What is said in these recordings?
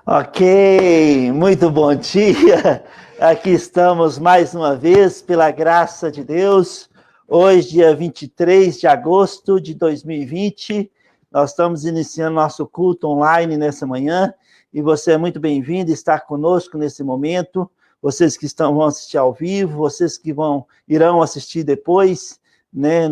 Ok, muito bom dia. Aqui estamos mais uma vez, pela graça de Deus. Hoje, dia 23 de agosto de 2020, nós estamos iniciando nosso culto online nessa manhã. E você é muito bem-vindo a estar conosco nesse momento. Vocês que vão assistir ao vivo, vocês que irão assistir depois, né,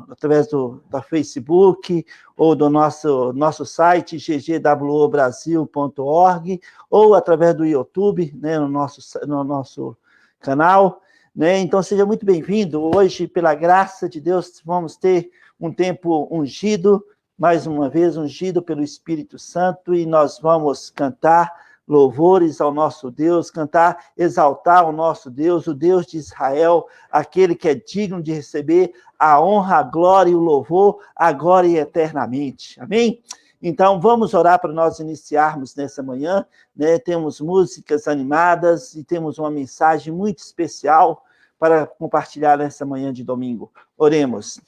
através da Facebook, ou do nosso site, ggwobrasil.org, ou através do YouTube, né, no nosso canal. Né? Então, seja muito bem-vindo. Hoje, pela graça de Deus, vamos ter um tempo ungido, mais uma vez ungido pelo Espírito Santo, e nós vamos cantar louvores ao nosso Deus, cantar, exaltar o nosso Deus, o Deus de Israel, aquele que é digno de receber a honra, a glória e o louvor, agora e eternamente. Amém? Então, vamos orar para nós iniciarmos nessa manhã, né? Temos músicas animadas e temos uma mensagem muito especial para compartilhar nessa manhã de domingo. Oremos.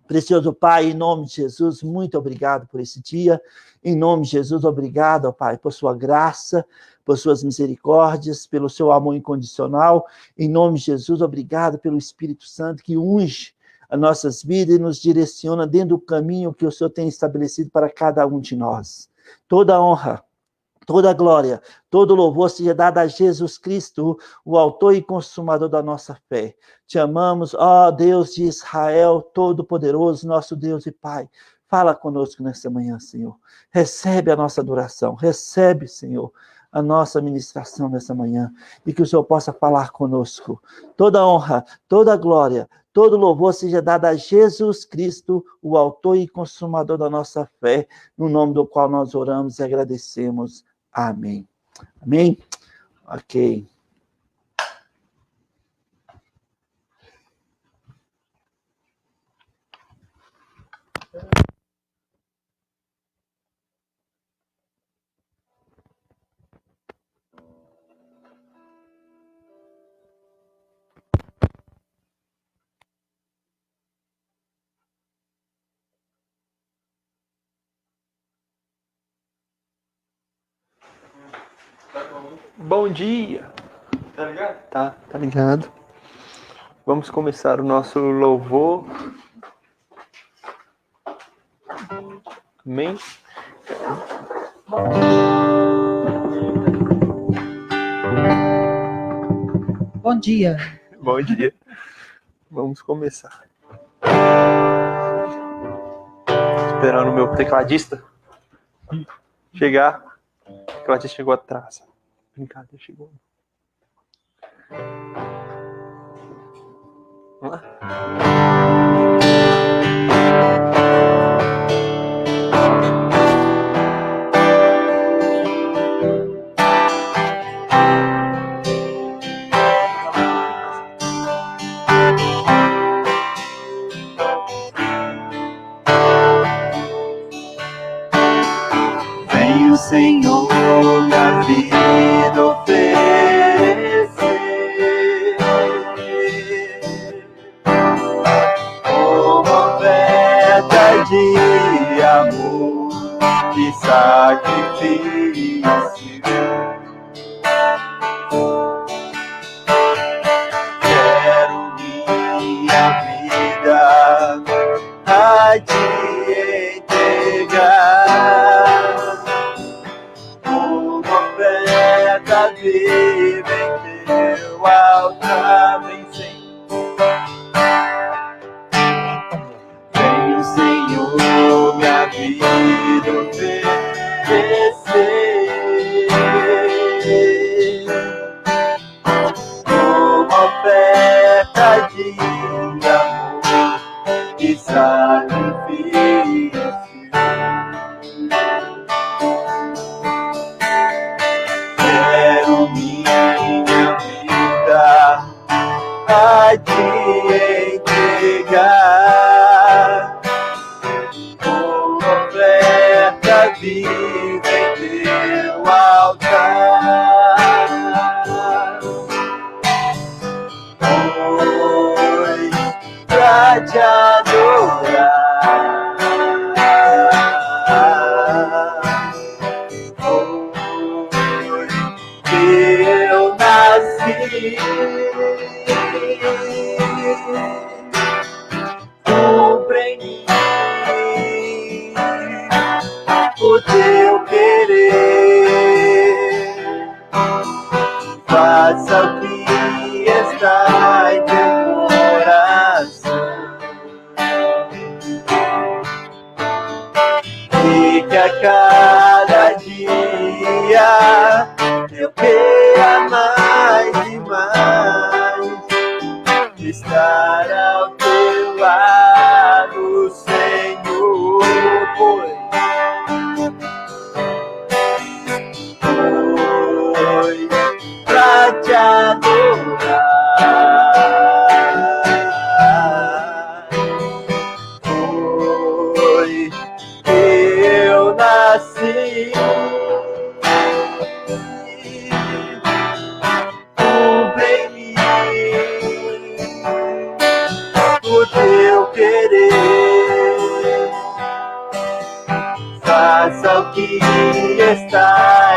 Precioso Pai, em nome de Jesus, muito obrigado por esse dia. Em nome de Jesus, obrigado, ó Pai, por sua graça, por suas misericórdias, pelo seu amor incondicional. Em nome de Jesus, obrigado pelo Espírito Santo que unge as nossas vidas e nos direciona dentro do caminho que o Senhor tem estabelecido para cada um de nós. Toda honra, toda glória, todo louvor seja dado a Jesus Cristo, o autor e consumador da nossa fé. Te amamos, ó Deus de Israel, todo-poderoso, nosso Deus e Pai. Fala conosco nessa manhã, Senhor. Recebe a nossa adoração, recebe, Senhor, a nossa ministração nessa manhã, e que o Senhor possa falar conosco. Toda honra, toda glória, todo louvor seja dado a Jesus Cristo, o autor e consumador da nossa fé, no nome do qual nós oramos e agradecemos. Amém. Amém? Ok. Bom dia! Tá ligado? Tá ligado. Vamos começar o nosso louvor. Amém? Bom dia! Bom dia! Vamos começar. Esperando o meu tecladista chegar. O tecladista chegou atrás. Brincadeira, chegou. Vamos lá? Vem o Senhor na vida oferecer como oferta de amor e sacrifício. Quero minha vida a te entregar. Como oferta viva em teu altar, vem o Senhor minha vida oferecer como oferta de amor e sacrifício. Quero minha vida a te entregar como oferta viva em teu altar. Pois pra te adorar Cumpre em mim o teu querer, faça o que está em teu coração, e que a cada dia eu queira mais e mais estar ao teu lado, Senhor, pois pra te adorar, foi que eu nasci. Cumpre em mim o teu querer, faça o que está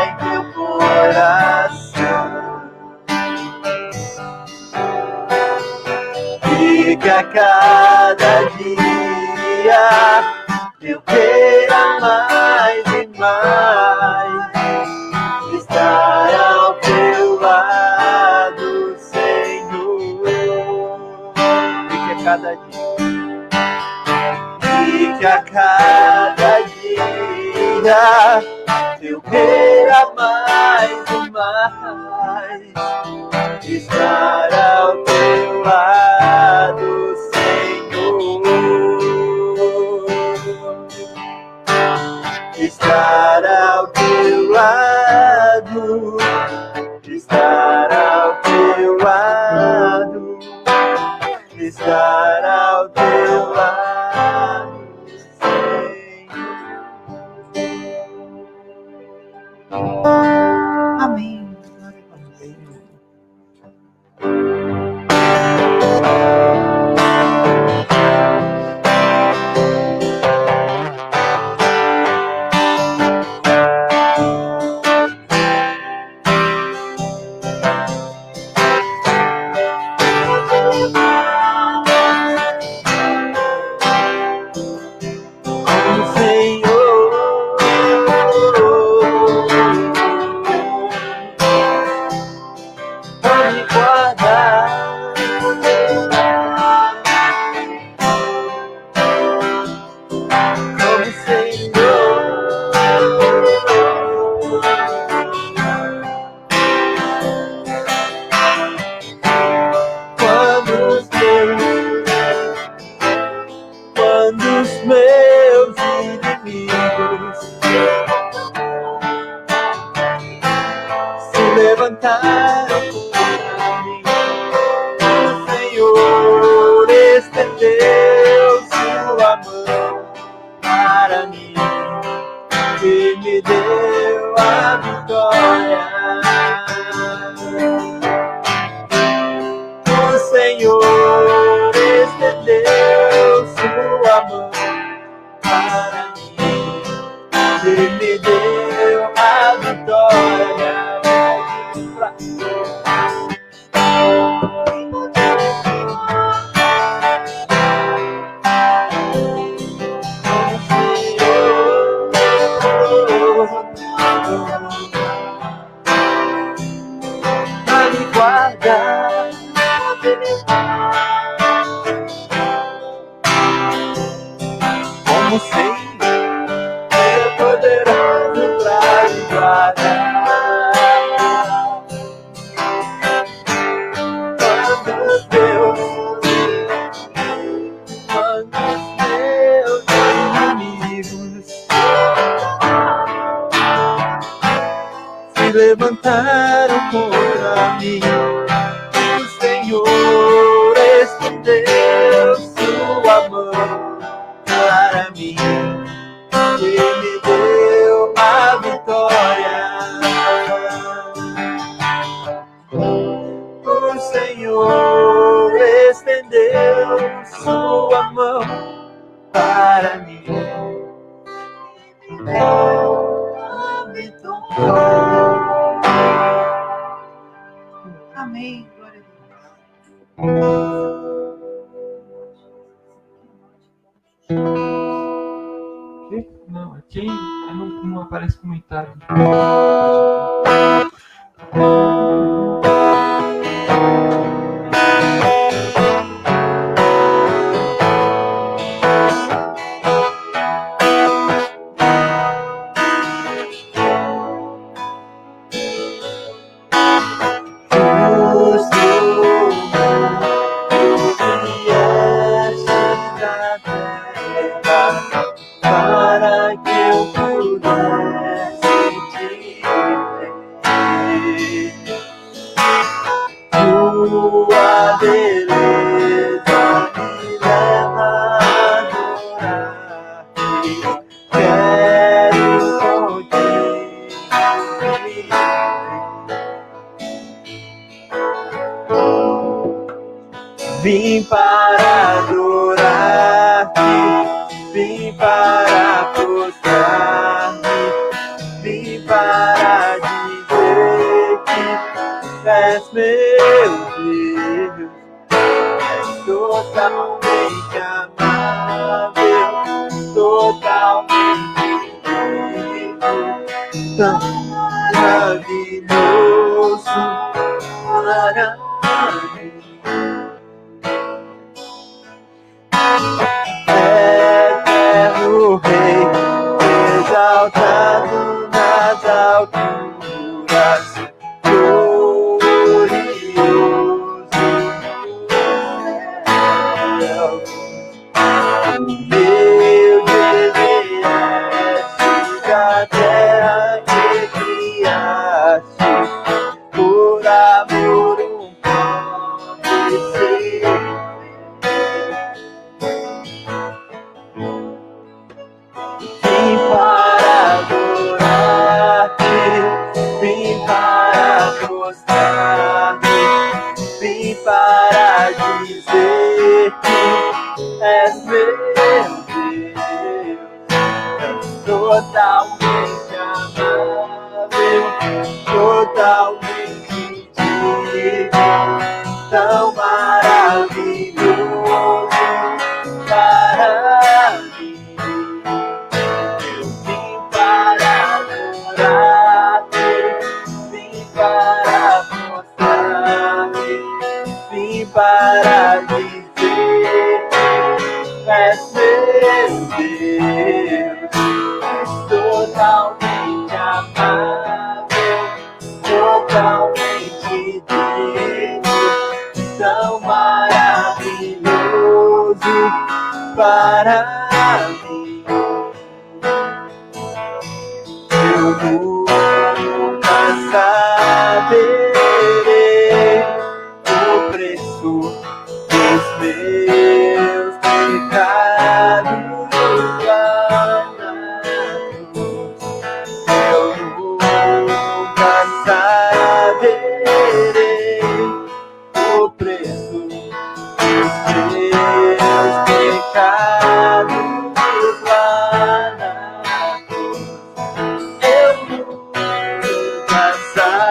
em teu coração, e que a cada dia eu queira mais e mais estar ao teu lado, Senhor, e que a cada dia, e que a cada dia eu queira mais e mais estar ao teu lado, Senhor, estar ao teu lado, estar ao teu lado, estar ao teu lado, Senhor. Amém. Glória a Deus. levantaram contra mim. O Senhor estendeu sua mão para mim e me deu a vitória. O Senhor estendeu sua mão para mim e me deu a vitória. A me guardar, como sempre, é poderoso pra me guardar. Quando os meus inimigos se levantaram contra mim, o Senhor estendeu sua mão para mim e me deu a vitória. O Senhor estendeu sua mão para mim e me deu a vitória. Amém. Glória não aparece comentário. Para que eu pudesse te ver, tua beleza me leva a adorar-te. Quero contigo viver. Vim para adorar-te, vim para prostrar-me, vim para dizer que és meu Deus, és totalmente amável, totalmente vivo, tão maravilhoso para mim. Eterno Rei, exaltado nas alturas, glorioso no céu. O meu dever da terra que criaste, por amor pobre ser. Vim para adorar-te, vim para prostrar-me, vim para dizer que és meu Deus, és totalmente amável, totalmente digno, tão maravilhoso para mim. Vim para adorar-te, vim para mostrar-te, vim para dizer que és meu Deus, és totalmente amável, totalmente digno, tão maravilhoso para mim. Eu nunca saberei o preço dos meus pecados pagados. Eu nunca saberei o preço dos meus pecados pagados. Eu nunca saberei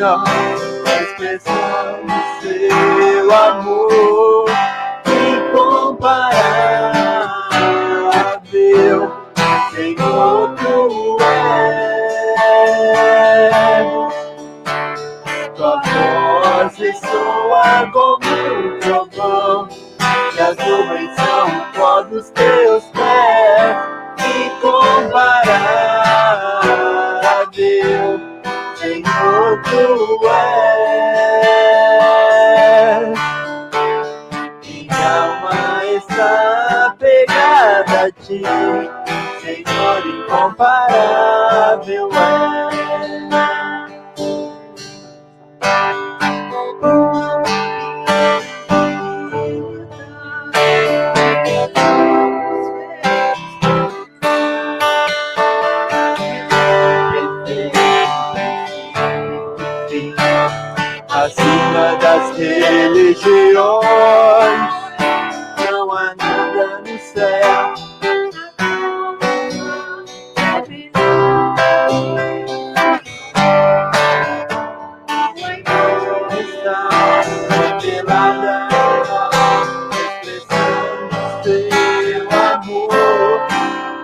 nós, expressando seu amor incomparável, Senhor, tu és. Tua voz ressoa como um trovão, e as nuvens são o pó dos teus pés, incomparável, Senhor, tu és. Minha alma está pegada a ti, Senhor, incomparável é. Acima das religiões, não há nada no céu. Está revelada em nós, expressando seu amor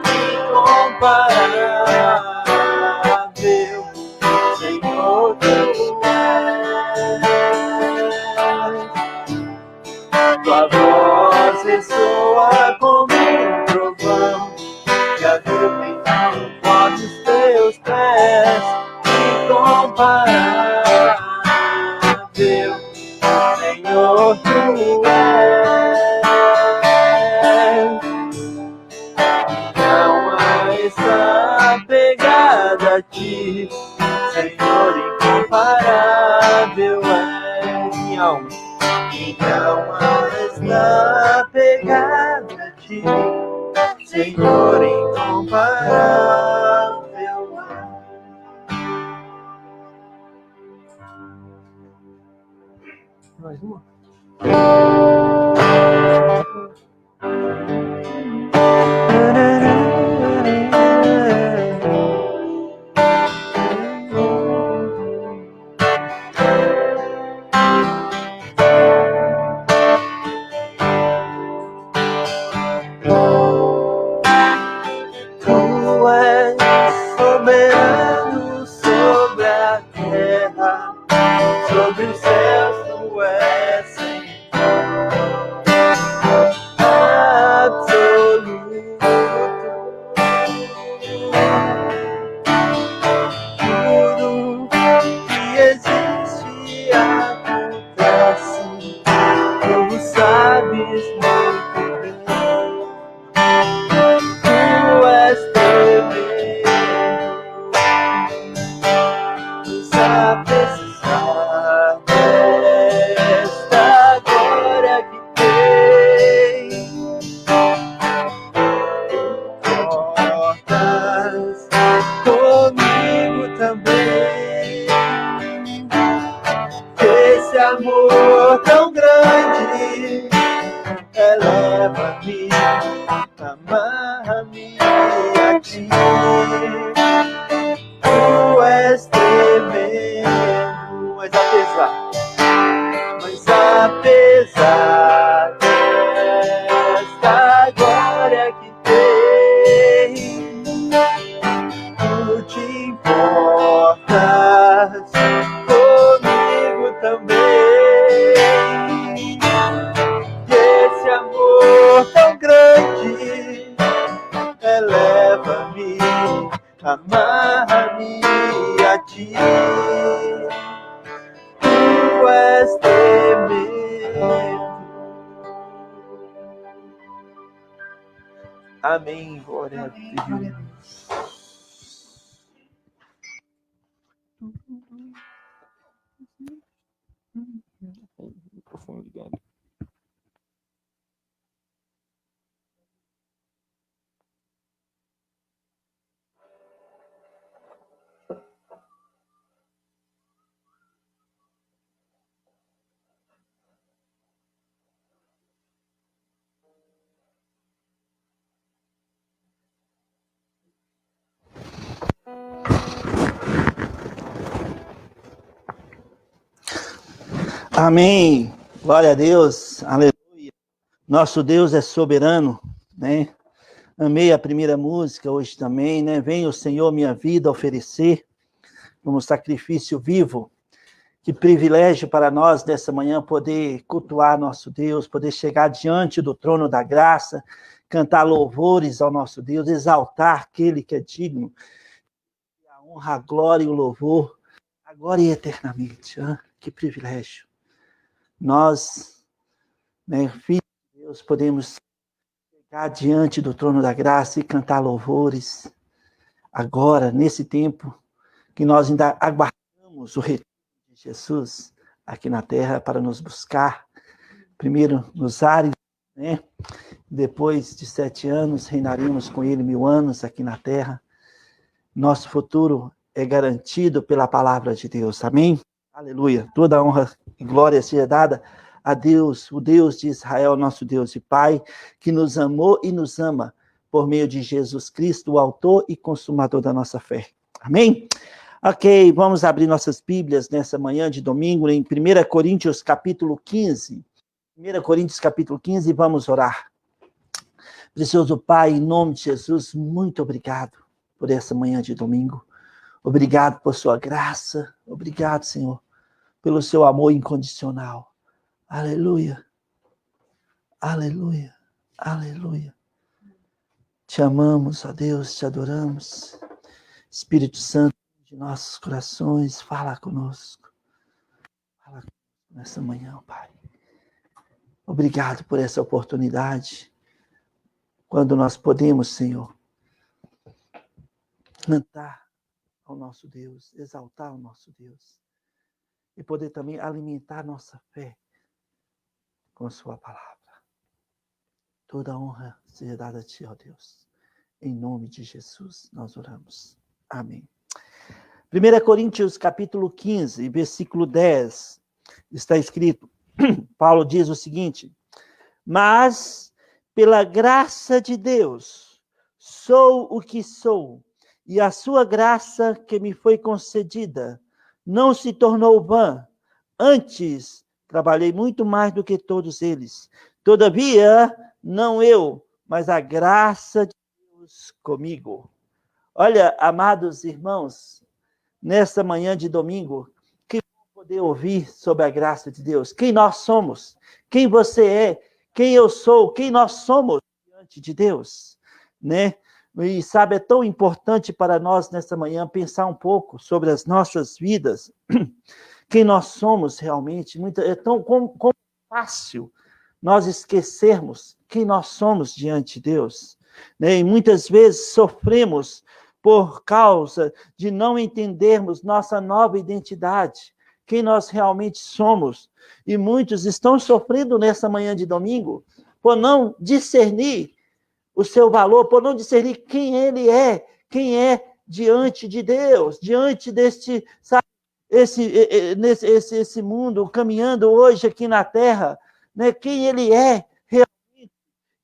incomparável, Senhor, tu és. Tua voz ressoa como um trovão, e a nuvem está no pó dos teus pés, incomparável, Senhor, tu és. Minha alma está pegada a ti, Senhor, incomparável és. Minha alma está pegada a ti, Senhor, incomparável é. Mais uma. Tu és soberano sobre a terra, sobre os céus, tu és Senhor absoluto. Tudo que existe acontece, tu sabes muito bem. Tu és tremendo, nos apreciar desta glória que tem. Importas comigo também. Esse amor tão grande eleva-me, amarra-me a ti. Tu és tremendo, mas apesar desta glória que tem, tu te importas comigo também. E esse amor tão grande eleva-me, amarra-me a ti. Tu és tremendo. Amém, glória a Amém, glória a Deus. Microfone ligado. Amém. Glória a Deus. Aleluia. Nosso Deus é soberano, né? Amei a primeira música hoje também, né? Vem o Senhor minha vida oferecer como sacrifício vivo. Que privilégio para nós nessa manhã poder cultuar nosso Deus, poder chegar diante do trono da graça, cantar louvores ao nosso Deus, exaltar aquele que é digno. A honra, a glória e o louvor, agora e eternamente. Que privilégio. Nós, né, filhos de Deus, podemos chegar diante do trono da graça e cantar louvores. Agora, nesse tempo que nós ainda aguardamos o retorno de Jesus aqui na terra para nos buscar, primeiro nos ares, né? Depois de 7 anos, reinaríamos com ele 1000 anos aqui na terra. Nosso futuro é garantido pela palavra de Deus, amém? Aleluia, toda honra e glória seja dada a Deus, o Deus de Israel, nosso Deus e Pai, que nos amou e nos ama por meio de Jesus Cristo, o autor e consumador da nossa fé. Amém? Ok, vamos abrir nossas Bíblias nessa manhã de domingo, em 1 Coríntios capítulo 15. 1 Coríntios capítulo 15, vamos orar. Precioso Pai, em nome de Jesus, muito obrigado por essa manhã de domingo. Obrigado por sua graça. Obrigado, Senhor, pelo seu amor incondicional. Aleluia. Aleluia. Aleluia. Te amamos, ó Deus, te adoramos. Espírito Santo de nossos corações, fala conosco. Fala conosco nessa manhã, Pai. Obrigado por essa oportunidade. Quando nós podemos, Senhor, cantar ao nosso Deus, exaltar o nosso Deus. E poder também alimentar nossa fé com a sua palavra. Toda honra seja dada a ti, ó Deus. Em nome de Jesus, nós oramos. Amém. 1 Coríntios, capítulo 15, versículo 10, está escrito, Paulo diz o seguinte: mas, pela graça de Deus, sou o que sou, e a sua graça que me foi concedida não se tornou vã. Antes, trabalhei muito mais do que todos eles. Todavia, não eu, mas a graça de Deus comigo. Olha, amados irmãos, nessa manhã de domingo, que poder ouvir sobre a graça de Deus. Quem nós somos, quem você é, quem eu sou, quem nós somos diante de Deus, né? E sabe, é tão importante para nós nessa manhã pensar um pouco sobre as nossas vidas, quem nós somos realmente. É tão como fácil nós esquecermos quem nós somos diante de Deus, né? E muitas vezes sofremos por causa de não entendermos nossa nova identidade, quem nós realmente somos. E muitos estão sofrendo nessa manhã de domingo por não discernir o seu valor, por não discernir quem ele é, quem é diante de Deus, diante deste, sabe, esse mundo caminhando hoje aqui na terra, né? Quem ele é realmente,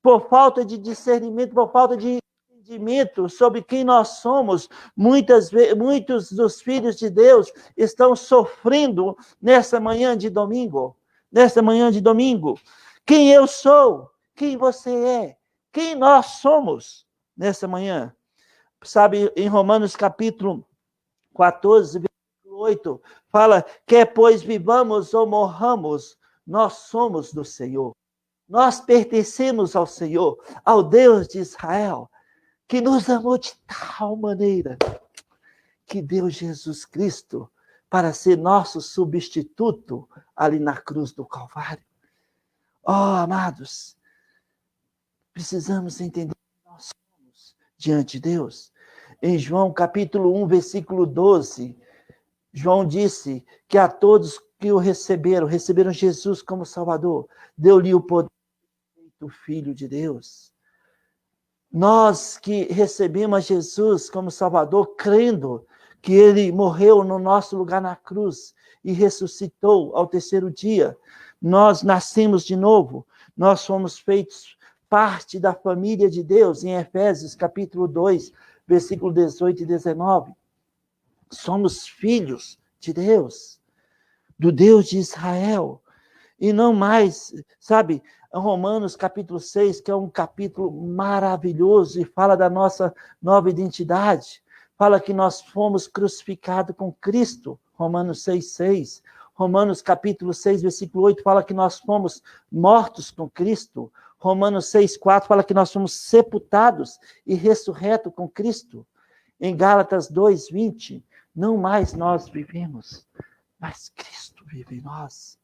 por falta de discernimento, por falta de entendimento sobre quem nós somos, muitos dos filhos de Deus estão sofrendo nessa manhã de domingo. Nessa manhã de domingo. Quem eu sou? Quem você é? Quem nós somos nessa manhã? Sabe, em Romanos capítulo 14, versículo 8, fala: quer pois vivamos ou morramos, nós somos do Senhor. Nós pertencemos ao Senhor, ao Deus de Israel, que nos amou de tal maneira que deu Jesus Cristo para ser nosso substituto ali na cruz do Calvário. Oh, amados, precisamos entender que nós somos diante de Deus. Em João capítulo 1, versículo 12, João disse que a todos que o receberam Jesus como Salvador, deu-lhe o poder de ser feito Filho de Deus. Nós que recebemos Jesus como Salvador, crendo que ele morreu no nosso lugar na cruz e ressuscitou ao 3º dia, nós nascemos de novo, nós fomos feitos parte da família de Deus, em Efésios capítulo 2, versículo 18 e 19. Somos filhos de Deus, do Deus de Israel. e não mais, sabe, Romanos capítulo 6, que é um capítulo maravilhoso e fala da nossa nova identidade. Fala que nós fomos crucificados com Cristo, Romanos 6:6. Romanos capítulo 6, versículo 8, fala que nós fomos mortos com Cristo. Romanos 6:4 fala que nós fomos sepultados e ressurretos com Cristo. Em Gálatas 2:20, não mais nós vivemos, mas Cristo vive em nós.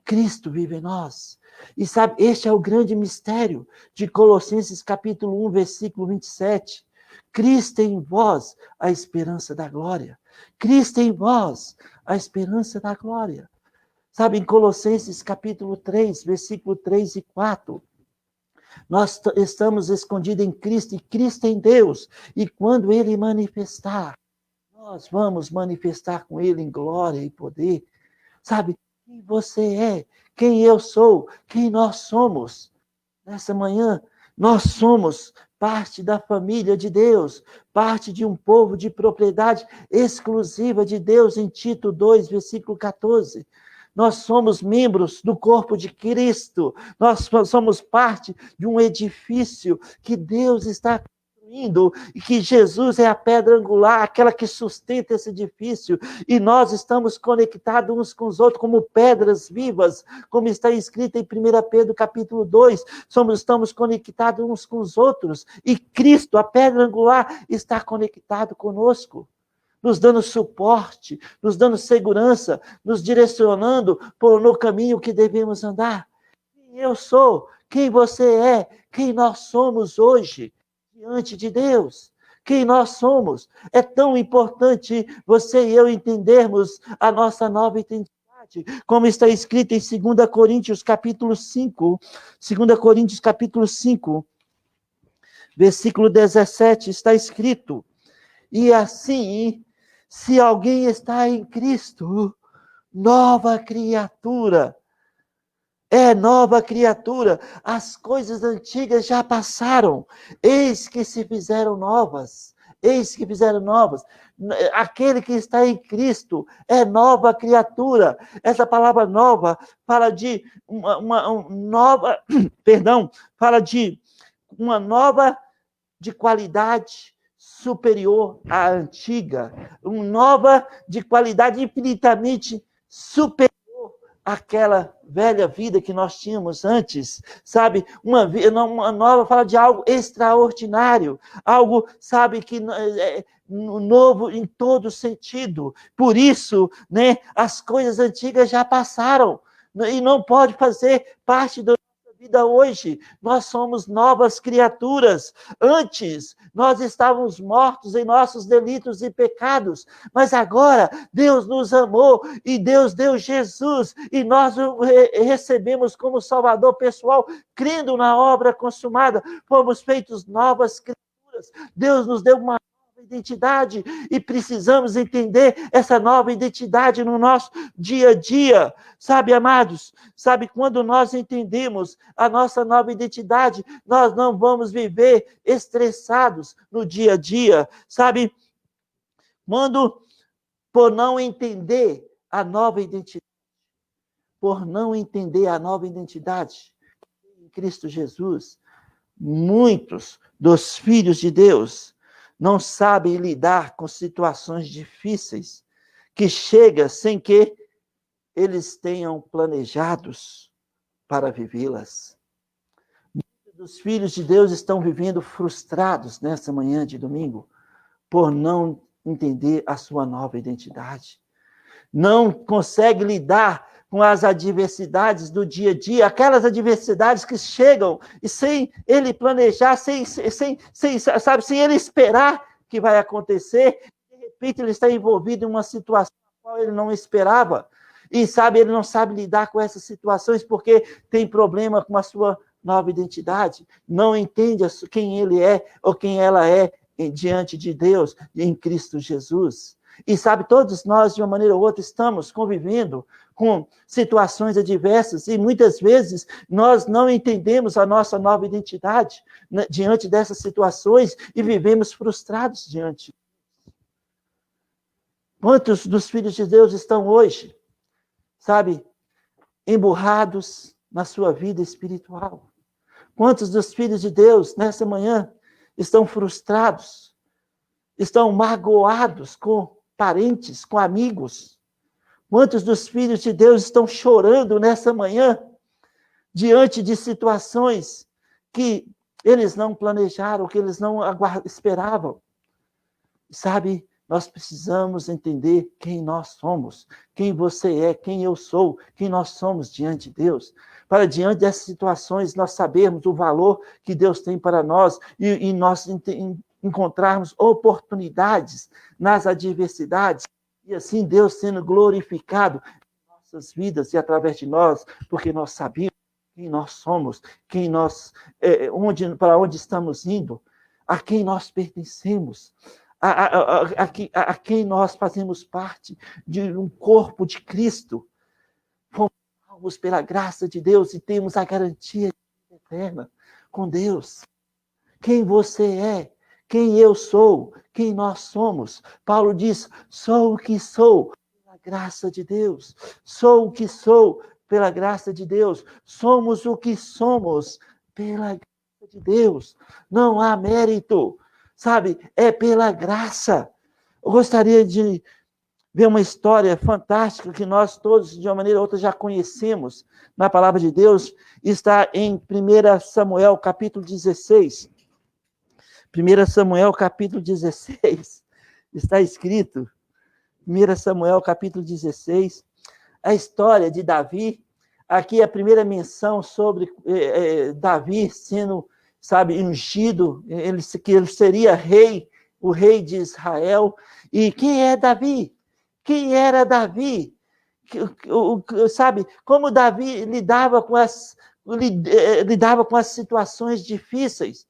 Cristo vive em nós. E sabe, este é o grande mistério de Colossenses capítulo 1, versículo 27. Cristo em vós, a esperança da glória. Cristo em vós, a esperança da glória. Sabe, em Colossenses capítulo 3, versículo 3 e 4, nós estamos escondidos em Cristo e Cristo em Deus. E quando Ele manifestar, nós vamos manifestar com Ele em glória e poder. Sabe, quem você é, quem eu sou, quem nós somos. Nessa manhã, nós somos parte da família de Deus, parte de um povo de propriedade exclusiva de Deus, em Tito 2, versículo 14. Nós somos membros do corpo de Cristo, nós somos parte de um edifício que Deus está construindo, e que Jesus é a pedra angular, aquela que sustenta esse edifício, e nós estamos conectados uns com os outros como pedras vivas, como está escrito em 1 Pedro capítulo 2, estamos conectados uns com os outros, e Cristo, a pedra angular, está conectado conosco, nos dando suporte, nos dando segurança, nos direcionando no caminho que devemos andar. Quem eu sou, quem você é, quem nós somos hoje, diante de Deus, quem nós somos. É tão importante você e eu entendermos a nossa nova identidade, como está escrito em 2 Coríntios capítulo 5, 2 Coríntios capítulo 5, versículo 17, está escrito: e assim, se alguém está em Cristo, nova criatura, nova criatura, as coisas antigas já passaram, eis que se fizeram novas, aquele que está em Cristo é nova criatura. Essa palavra nova fala de fala de uma nova de qualidade superior à antiga, uma nova de qualidade infinitamente superior àquela velha vida que nós tínhamos antes, sabe? Uma nova fala de algo extraordinário, algo, sabe, que é novo em todo sentido. Por isso, né, as coisas antigas já passaram e não pode fazer parte da vida hoje. Nós somos novas criaturas. Antes, nós estávamos mortos em nossos delitos e pecados, mas agora Deus nos amou e Deus deu Jesus e nós o recebemos como Salvador pessoal, crendo na obra consumada. Fomos feitos novas criaturas. Deus nos deu uma identidade e precisamos entender essa nova identidade no nosso dia a dia, sabe, amados? Sabe, quando nós entendemos a nossa nova identidade, nós não vamos viver estressados no dia a dia, sabe? Quando, por não entender a nova identidade, em Cristo Jesus, muitos dos filhos de Deus não sabem lidar com situações difíceis que chegam sem que eles tenham planejados para vivê-las. Muitos dos filhos de Deus estão vivendo frustrados nessa manhã de domingo por não entender a sua nova identidade. Não consegue lidar com as adversidades do dia a dia, aquelas adversidades que chegam e sem ele planejar, sem ele esperar que vai acontecer, de repente ele está envolvido em uma situação na qual ele não esperava, e sabe, ele não sabe lidar com essas situações porque tem problema com a sua nova identidade, não entende quem ele é ou quem ela é diante de Deus, em Cristo Jesus. E sabe, todos nós, de uma maneira ou outra, estamos convivendo com situações adversas e muitas vezes nós não entendemos a nossa nova identidade, né, diante dessas situações e vivemos frustrados diante. Quantos dos filhos de Deus estão hoje, sabe, emburrados na sua vida espiritual? Quantos dos filhos de Deus, nessa manhã, estão frustrados, estão magoados com parentes, com amigos? Quantos dos filhos de Deus estão chorando nessa manhã, diante de situações que eles não planejaram, que eles não esperavam? Sabe, nós precisamos entender quem nós somos, quem você é, quem eu sou, quem nós somos diante de Deus. Para diante dessas situações, nós sabermos o valor que Deus tem para nós e nós encontrarmos oportunidades nas adversidades, e assim Deus sendo glorificado em nossas vidas e através de nós, porque nós sabemos quem nós somos, quem nós, para onde estamos indo, a quem nós pertencemos, a quem nós fazemos parte de um corpo de Cristo. Fomos salvos pela graça de Deus e temos a garantia de vida eterna com Deus. Quem você é, quem eu sou, quem nós somos. Paulo diz, sou o que sou pela graça de Deus. Sou o que sou pela graça de Deus. Somos o que somos pela graça de Deus. Não há mérito. Sabe, é pela graça. Eu gostaria de ver uma história fantástica que nós todos, de uma maneira ou outra, já conhecemos na palavra de Deus. Está em 1 Samuel, capítulo 16. 1 Samuel, capítulo 16. Está escrito, 1 Samuel, capítulo 16, a história de Davi. Aqui é a primeira menção sobre Davi sendo, sabe, ungido, que ele seria rei, o rei de Israel. E quem é Davi? Quem era Davi? Sabe, como Davi lidava com as situações difíceis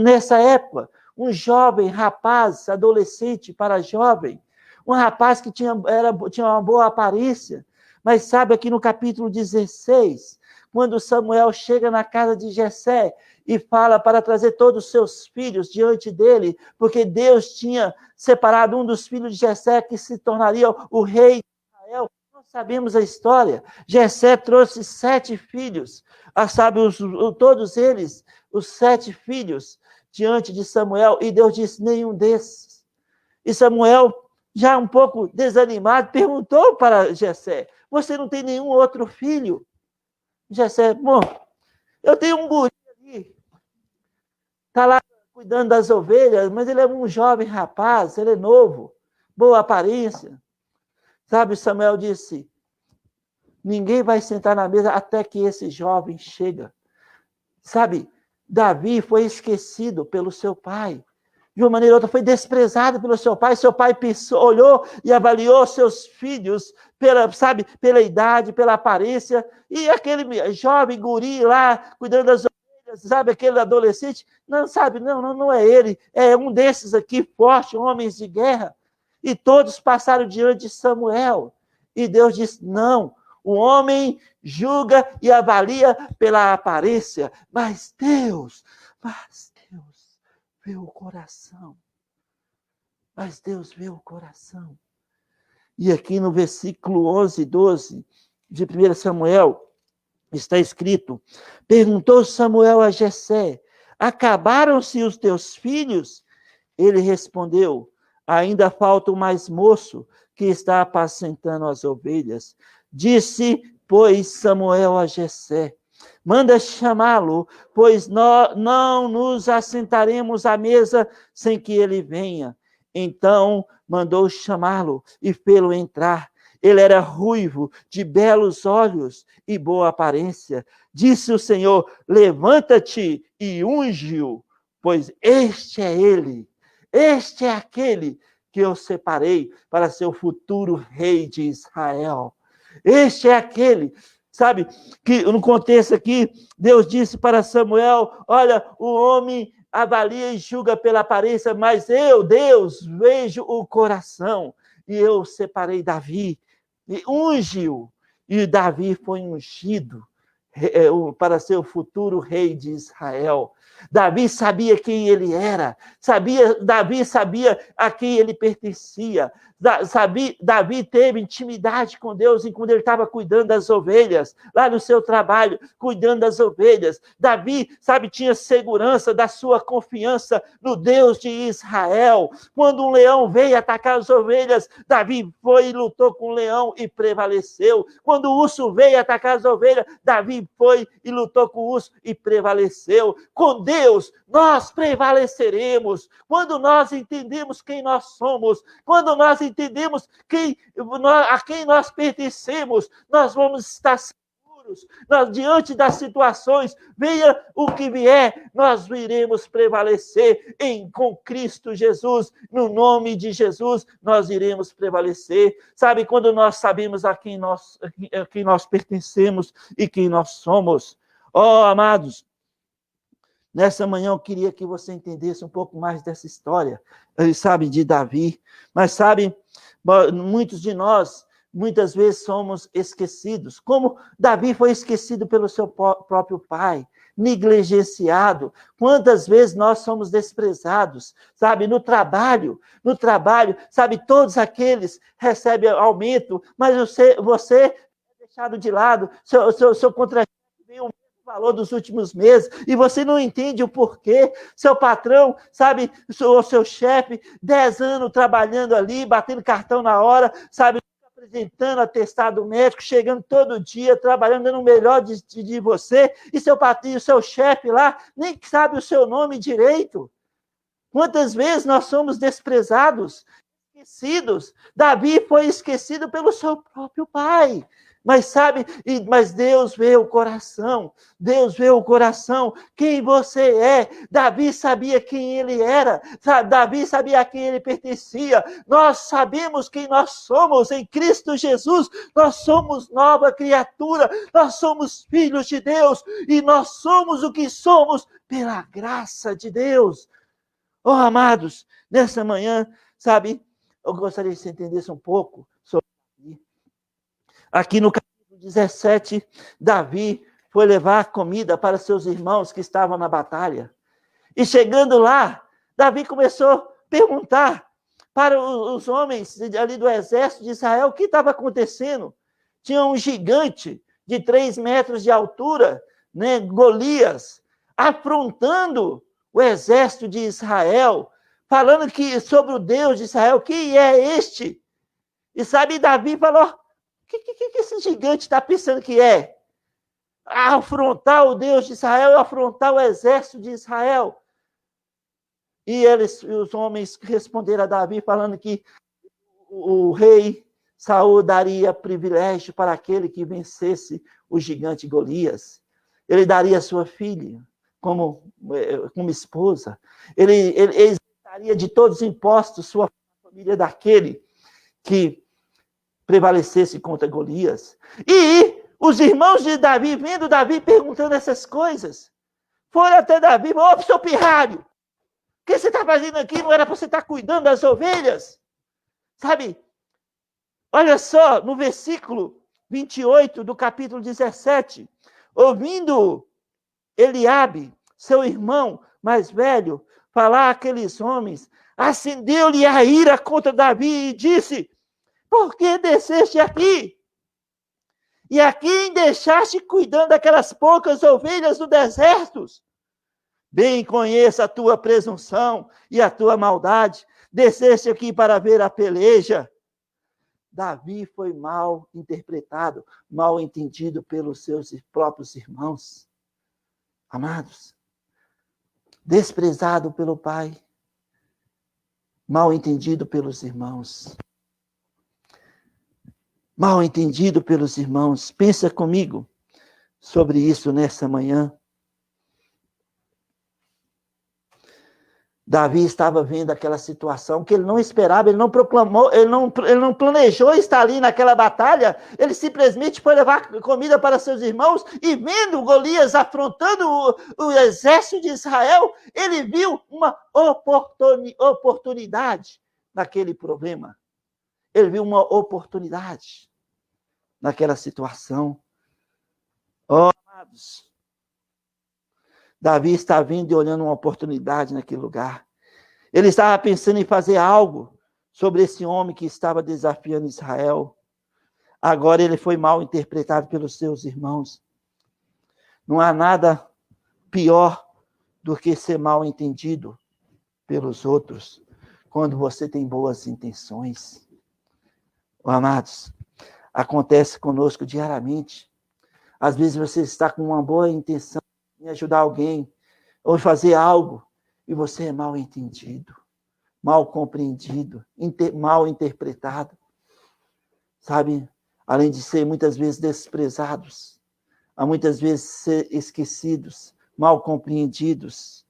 nessa época. Um jovem rapaz, adolescente para jovem, um rapaz que tinha uma boa aparência, mas sabe, aqui no capítulo 16, quando Samuel chega na casa de Jessé e fala para trazer todos os seus filhos diante dele, porque Deus tinha separado um dos filhos de Jessé que se tornaria o rei de Israel. Nós sabemos a história. Jessé trouxe 7 filhos, sabe, todos eles, os 7 filhos, diante de Samuel, e Deus disse, nenhum desses. E Samuel, já um pouco desanimado, perguntou para Jessé, você não tem nenhum outro filho? Jessé, bom, eu tenho um guri ali, está lá cuidando das ovelhas, mas ele é um jovem rapaz, ele é novo, boa aparência. Sabe, Samuel disse, ninguém vai sentar na mesa até que esse jovem chega. Sabe, Davi foi esquecido pelo seu pai. De uma maneira ou outra, foi desprezado pelo seu pai. Seu pai pensou, olhou e avaliou seus filhos pela idade, pela aparência. E aquele jovem guri lá, cuidando das ovelhas, sabe, aquele adolescente, não é ele. É um desses aqui, forte, homens de guerra. E todos passaram diante de Samuel. E Deus disse, não, o homem julga e avalia pela aparência, mas Deus vê o coração. Mas Deus vê o coração. E aqui no versículo 11 e 12 de 1 Samuel, está escrito, perguntou Samuel a Jessé, acabaram-se os teus filhos? Ele respondeu, ainda falta o mais moço, que está apacentando as ovelhas. Disse, pois, Samuel a Jessé, manda chamá-lo, pois nós não nos assentaremos à mesa sem que ele venha. Então mandou chamá-lo e fê-lo entrar. Ele era ruivo, de belos olhos e boa aparência. Disse o Senhor, levanta-te e unge-o, pois este é ele, este é aquele que eu separei para ser o futuro rei de Israel. Este é aquele, sabe, que no contexto aqui, Deus disse para Samuel, olha, o homem avalia e julga pela aparência, mas eu, Deus, vejo o coração. E eu separei Davi, e ungi-o. E Davi foi ungido para ser o futuro rei de Israel. Davi sabia quem ele era, Davi sabia a quem ele pertencia. Davi teve intimidade com Deus enquanto ele estava cuidando das ovelhas, lá no seu trabalho, cuidando das ovelhas. Davi, tinha segurança da sua confiança no Deus de Israel. Quando um leão veio atacar as ovelhas, Davi foi e lutou com o leão e prevaleceu. Quando o urso veio atacar as ovelhas, Davi foi e lutou com o urso e prevaleceu. Com Deus, nós prevaleceremos. Quando nós entendemos quem nós somos, quando nós entendemos a quem nós pertencemos, nós vamos estar seguros. Diante das situações, venha o que vier, nós iremos prevalecer com Cristo Jesus. No nome de Jesus, nós iremos prevalecer. Quando nós sabemos a quem nós pertencemos e quem nós somos. Amados, nessa manhã eu queria que você entendesse um pouco mais dessa história, de Davi. Mas muitos de nós, muitas vezes somos esquecidos. Como Davi foi esquecido pelo seu próprio pai, negligenciado. Quantas vezes nós somos desprezados, no trabalho, todos aqueles recebem aumento, mas você é deixado de lado, seu contra-chefe veio valor dos últimos meses, e você não entende o porquê. Seu patrão, o seu chefe, 10 anos trabalhando ali, batendo cartão na hora, apresentando atestado médico, chegando todo dia, trabalhando, dando o melhor de você, e seu chefe lá nem sabe o seu nome direito. Quantas vezes nós somos desprezados, esquecidos? Davi foi esquecido pelo seu próprio pai. Mas Deus vê o coração. Deus vê o coração. Quem você é? Davi sabia quem ele era. Davi sabia a quem ele pertencia. Nós sabemos quem nós somos em Cristo Jesus. Nós somos nova criatura. Nós somos filhos de Deus. E nós somos o que somos pela graça de Deus. Amados, nessa manhã, eu gostaria que você entendesse um pouco sobre Davi. Aqui no capítulo 17, Davi foi levar comida para seus irmãos que estavam na batalha. E chegando lá, Davi começou a perguntar para os homens ali do exército de Israel o que estava acontecendo. Tinha um gigante de 3 metros de altura, Golias, afrontando o exército de Israel, falando sobre o Deus de Israel, quem é este? E Davi falou: o que esse gigante está pensando que é? Afrontar o Deus de Israel, afrontar o exército de Israel. E os homens responderam a Davi, falando que o rei Saul daria privilégio para aquele que vencesse o gigante Golias. Ele daria sua filha como esposa. Ele daria de todos os impostos sua família daquele que prevalecesse contra Golias. E os irmãos de Davi, vendo Davi perguntando essas coisas, foram até Davi: seu pirralho, o que você está fazendo aqui? Não era para você estar cuidando das ovelhas? Olha só, no versículo 28 do capítulo 17, ouvindo Eliabe, seu irmão mais velho, falar àqueles homens, acendeu-lhe a ira contra Davi e disse: por que desceste aqui? E a quem deixaste cuidando daquelas poucas ovelhas do deserto? Bem conheço a tua presunção e a tua maldade. Desceste aqui para ver a peleja. Davi foi mal interpretado, mal entendido pelos seus próprios irmãos. Amados, desprezado pelo pai, mal entendido pelos irmãos. Mal entendido pelos irmãos. Pensa comigo sobre isso nessa manhã. Davi estava vendo aquela situação que ele não esperava, ele não proclamou, ele não planejou estar ali naquela batalha, ele simplesmente foi levar comida para seus irmãos, e vendo Golias afrontando o exército de Israel, ele viu uma oportunidade naquele problema. Ele viu uma oportunidade naquela situação. Amados, Davi está vindo e olhando uma oportunidade naquele lugar. Ele estava pensando em fazer algo sobre esse homem que estava desafiando Israel. Agora ele foi mal interpretado pelos seus irmãos. Não há nada pior do que ser mal entendido pelos outros, quando você tem boas intenções. Amados, acontece conosco diariamente. Às vezes você está com uma boa intenção em ajudar alguém, ou fazer algo, e você é mal entendido, mal compreendido, mal interpretado. Sabe, além de ser muitas vezes desprezados, há muitas vezes ser esquecidos, mal compreendidos,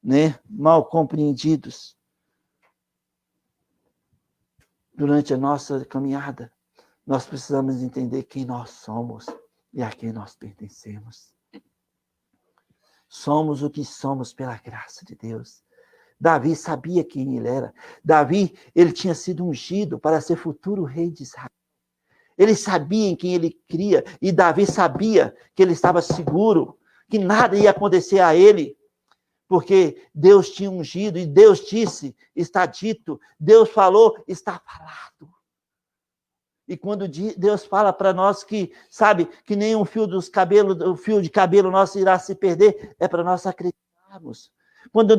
né? Mal compreendidos. Durante a nossa caminhada, nós precisamos entender quem nós somos e a quem nós pertencemos. Somos o que somos pela graça de Deus. Davi sabia quem ele era. Davi, ele tinha sido ungido para ser futuro rei de Israel. Ele sabia em quem ele cria, e Davi sabia que ele estava seguro, que nada ia acontecer a ele, porque Deus tinha ungido, e Deus disse, está dito, Deus falou, está falado. E quando Deus fala para nós que, sabe, que nem um fio de cabelo nosso irá se perder, é para nós acreditarmos. Quando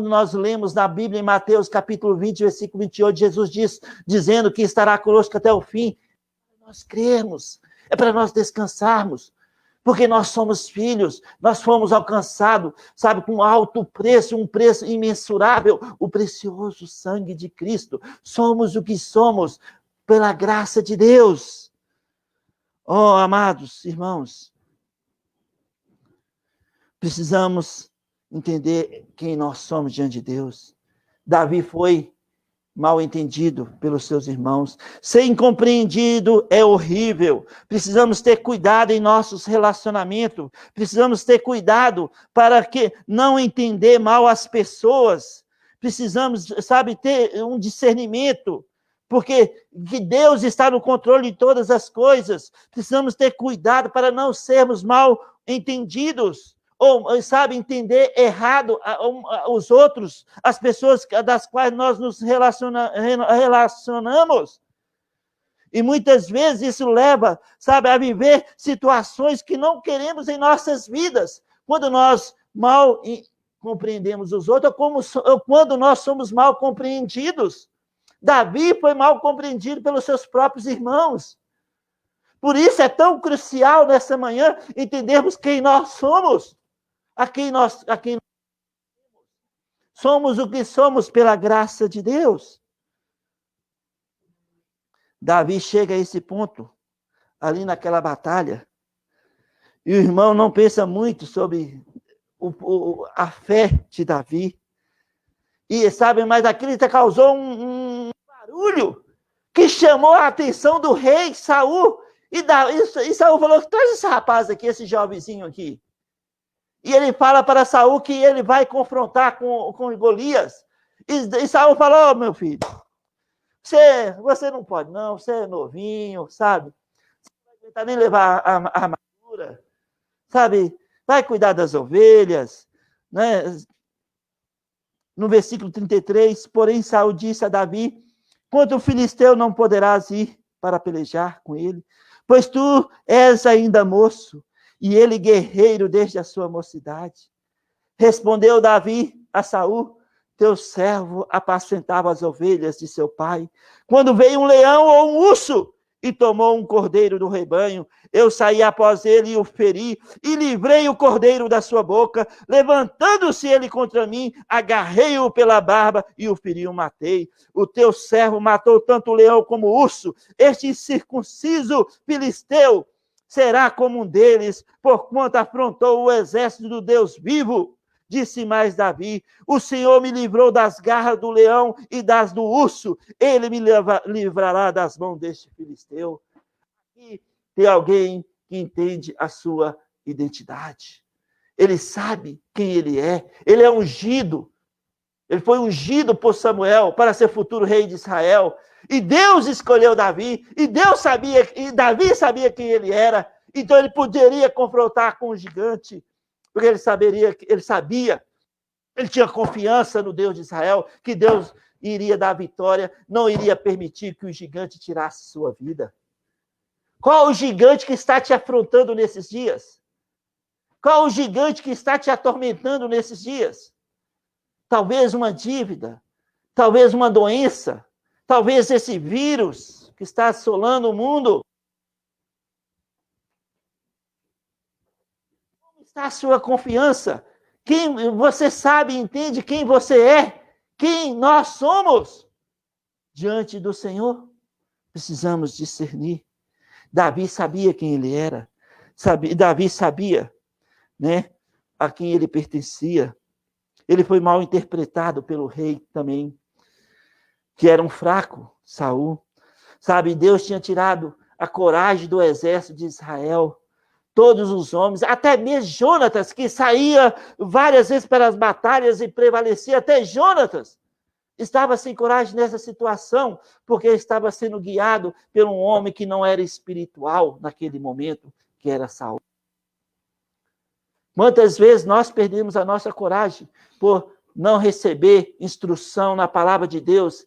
nós lemos na Bíblia, em Mateus capítulo 20, versículo 28, Jesus dizendo que estará conosco até o fim, é para nós crermos, é para nós descansarmos, porque nós somos filhos, nós fomos alcançados, sabe, com alto preço, um preço imensurável, o precioso sangue de Cristo. Somos o que somos pela graça de Deus. Oh, amados irmãos, precisamos entender quem nós somos diante de Deus. Davi foi mal entendido pelos seus irmãos. Ser incompreendido é horrível. Precisamos ter cuidado em nossos relacionamentos. Precisamos ter cuidado para que não entender mal as pessoas. Precisamos, sabe, ter um discernimento, porque que Deus está no controle de todas as coisas. Precisamos ter cuidado para não sermos mal entendidos, ou, sabe, entender errado os outros, as pessoas das quais nós nos relacionamos. E muitas vezes isso leva, sabe, a viver situações que não queremos em nossas vidas, quando nós mal compreendemos os outros, ou quando nós somos mal compreendidos. Davi foi mal compreendido pelos seus próprios irmãos. Por isso é tão crucial nessa manhã entendermos quem nós somos. A quem nós somos o que somos pela graça de Deus. Davi chega a esse ponto, ali naquela batalha, e o irmão não pensa muito sobre a fé de Davi. E sabe, mas aquilo causou um barulho que chamou a atenção do rei Saul. E Saul falou: traz esse rapaz aqui, esse jovenzinho aqui. E ele fala para Saul que ele vai confrontar com Golias. E Saul falou: oh, meu filho, você não pode não, você é novinho, sabe? Você não vai aguentar nem levar a armadura, sabe? Vai cuidar das ovelhas, né? No versículo 33, porém Saul disse a Davi: contra o filisteu não poderás ir para pelejar com ele, pois tu és ainda moço, e ele guerreiro desde a sua mocidade. Respondeu Davi a Saul: teu servo apacentava as ovelhas de seu pai, quando veio um leão ou um urso e tomou um cordeiro do rebanho, eu saí após ele e o feri, e livrei o cordeiro da sua boca. Levantando-se ele contra mim, agarrei-o pela barba e o feri e o matei. O teu servo matou tanto o leão como o urso. Este incircunciso filisteu será como um deles, porquanto afrontou o exército do Deus vivo. Disse mais Davi: o Senhor me livrou das garras do leão e das do urso, ele me livrará das mãos deste filisteu. Aqui tem alguém que entende a sua identidade. Ele sabe quem ele é. Ele é ungido. Ele foi ungido por Samuel para ser futuro rei de Israel. E Deus escolheu Davi. E Davi sabia quem ele era. Então ele poderia confrontar com o gigante. Porque ele sabia Ele tinha confiança no Deus de Israel, que Deus iria dar a vitória, não iria permitir que o gigante tirasse sua vida. Qual o gigante que está te afrontando nesses dias? Qual o gigante que está te atormentando nesses dias? Talvez uma dívida, talvez uma doença, talvez esse vírus que está assolando o mundo. Como está a sua confiança? Quem você sabe e entende quem você é? Quem nós somos diante do Senhor? Precisamos discernir. Davi sabia quem ele era. Davi sabia, né, a quem ele pertencia. Ele foi mal interpretado pelo rei também, que era um fraco, Saul. Sabe, Deus tinha tirado a coragem do exército de Israel. Todos os homens, até mesmo Jonatas, que saía várias vezes para as batalhas e prevalecia, até Jonatas estava sem coragem nessa situação, porque estava sendo guiado por um homem que não era espiritual naquele momento, que era Saul. Quantas vezes nós perdemos a nossa coragem por não receber instrução na palavra de Deus,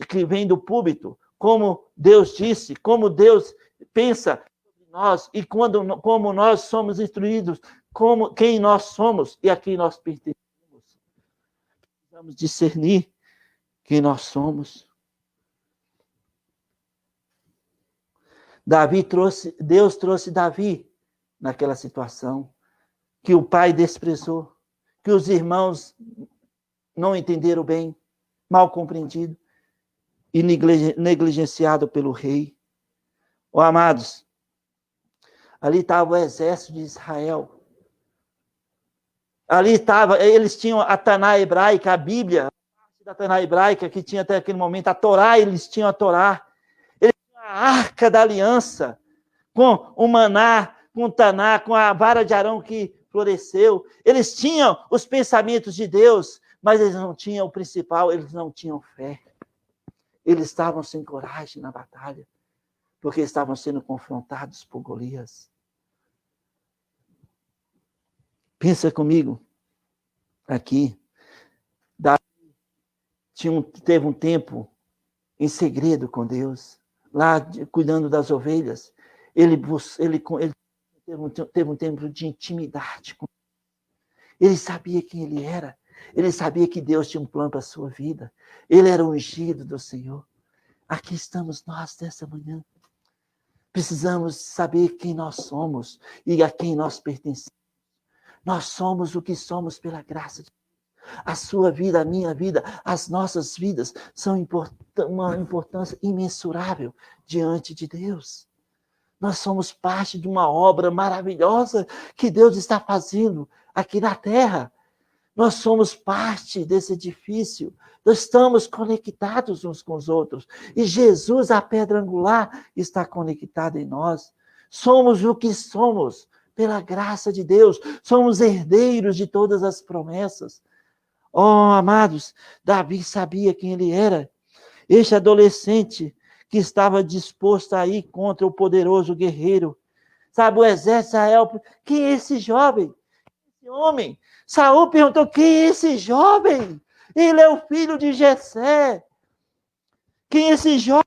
que vem do púlpito, como Deus disse, como Deus pensa sobre nós, e como nós somos instruídos, como quem nós somos e a quem nós pertencemos. Precisamos discernir quem nós somos. Deus trouxe Davi naquela situação que o pai desprezou, que os irmãos não entenderam bem, mal compreendido e negligenciado pelo rei. Oh, amados, ali estava o exército de Israel. Ali estava, eles tinham a Taná hebraica, a Bíblia, da Taná hebraica, que tinha até aquele momento a Torá, eles tinham a Torá. Eles tinham a Arca da Aliança, com o maná, com o Taná, com a vara de Arão que floresceu. Eles tinham os pensamentos de Deus, mas eles não tinham o principal, eles não tinham fé. Eles estavam sem coragem na batalha, porque estavam sendo confrontados por Golias. Pensa comigo, aqui, Davi teve um tempo em segredo com Deus, lá cuidando das ovelhas. Ele teve um tempo de intimidade com Deus. Ele sabia quem ele era. Ele sabia que Deus tinha um plano para a sua vida. Ele era ungido do Senhor. Aqui estamos nós nessa manhã. Precisamos saber quem nós somos e a quem nós pertencemos. Nós somos o que somos pela graça de Deus. A sua vida, a minha vida, as nossas vidas são uma importância imensurável diante de Deus. Nós somos parte de uma obra maravilhosa que Deus está fazendo aqui na terra. Nós somos parte desse edifício. Nós estamos conectados uns com os outros. E Jesus, a pedra angular, está conectada em nós. Somos o que somos pela graça de Deus. Somos herdeiros de todas as promessas. Oh, amados, Davi sabia quem ele era. Este adolescente que estava disposto a ir contra o poderoso guerreiro. Sabe, o exército de Israel, quem é esse jovem? Esse homem? Saul perguntou, quem é esse jovem? Ele é o filho de Jessé. Quem é esse jovem